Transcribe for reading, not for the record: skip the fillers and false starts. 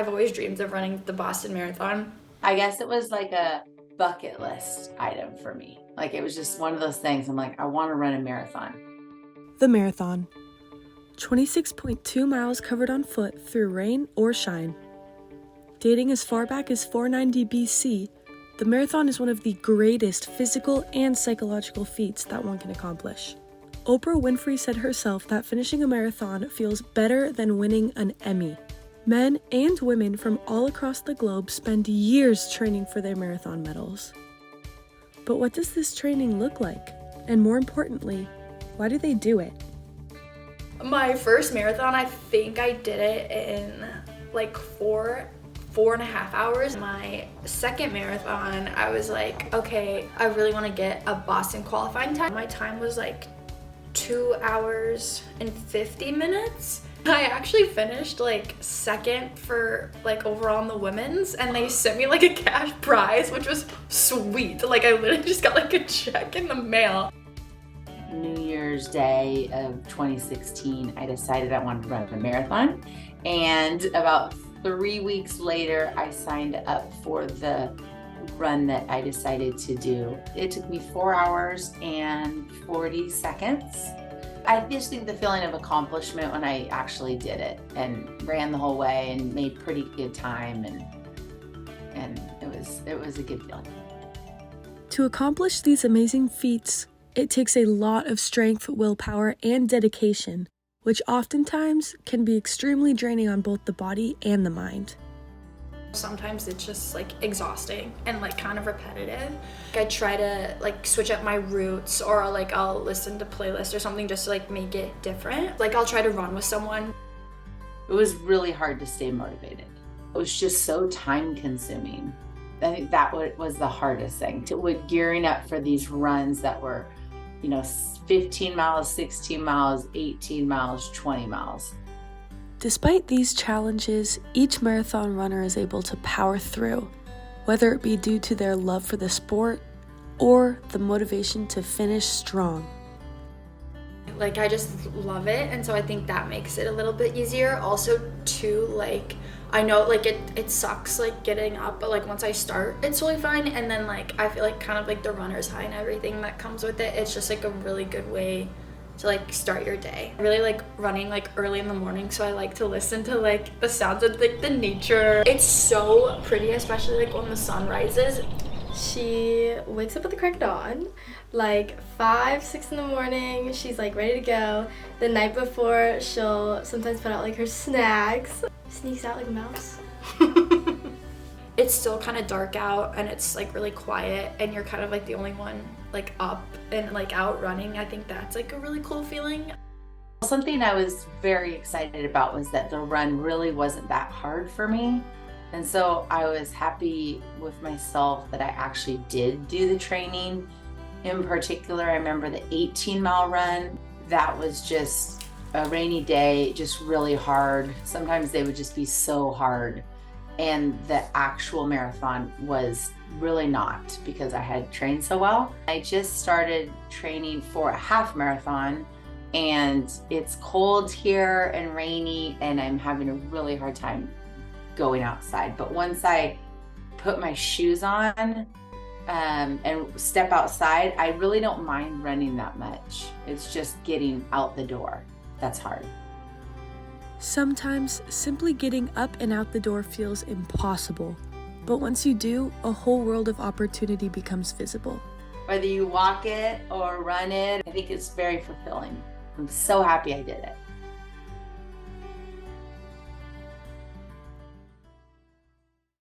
I've always dreamed of running the Boston Marathon. I guess it was like a bucket list item for me. Like it was just one of those things. I'm like, I want to run a marathon. The marathon. 26.2 miles covered on foot through rain or shine. Dating as far back as 490 BC, the marathon is one of the greatest physical and psychological feats that one can accomplish. Oprah Winfrey said herself that finishing a marathon feels better than winning an Emmy. Men and women from all across the globe spend years training for their marathon medals. But what does this training look like? And more importantly, why do they do it? My first marathon, I think I did it in like 4.5 hours. My second marathon, I was like, okay, I really want to get a Boston qualifying time. My time was like 2 hours and 50 minutes. I actually finished like second for like overall in the women's, and they sent me like a cash prize, which was sweet. Like I literally just got like a check in the mail. New Year's Day of 2016, I decided I wanted to run a marathon. And about 3 weeks later, I signed up for the run that I decided to do. It took me 4 hours and 40 seconds. I just think the feeling of accomplishment when I actually did it and ran the whole way and made pretty good time, and it was a good feeling. To accomplish these amazing feats, it takes a lot of strength, willpower, and dedication, which oftentimes can be extremely draining on both the body and the mind. Sometimes it's just like exhausting and like kind of repetitive. I try to like switch up my routes, or like I'll listen to playlists or something just to like make it different. Like I'll try to run with someone. It was really hard to stay motivated. It was just so time consuming. I think that was the hardest thing, with gearing up for these runs that were, 15 miles, 16 miles, 18 miles, 20 miles. Despite these challenges, each marathon runner is able to power through, whether it be due to their love for the sport or the motivation to finish strong. Like I just love it, and so I think that makes it a little bit easier. Also too, like I know like it sucks like getting up, but like once I start it's totally fine, and then like I feel like kind of like the runner's high and everything that comes with it, it's just like a really good way to like start your day. I really like running like early in the morning, so I like to listen to like the sounds of like the nature. It's so pretty, especially like when the sun rises. She wakes up at the crack of dawn, like 5, 6 in the morning. She's like ready to go. The night before, she'll sometimes put out like her snacks. Sneaks out like a mouse. It's still kind of dark out and it's like really quiet, and you're kind of like the only one like up and like out running. I think that's like a really cool feeling. Something I was very excited about was that the run really wasn't that hard for me. And so I was happy with myself that I actually did do the training. In particular, I remember the 18-mile run. That was just a rainy day, just really hard. Sometimes they would just be so hard. And the actual marathon was really not, because I had trained so well. I just started training for a half marathon, and it's cold here and rainy, and I'm having a really hard time going outside. But once I put my shoes on and step outside, I really don't mind running that much. It's just getting out the door that's hard. Sometimes simply getting up and out the door feels impossible, but once you do, a whole world of opportunity becomes visible. Whether you walk it or run it, I think it's very fulfilling. I'm so happy I did it.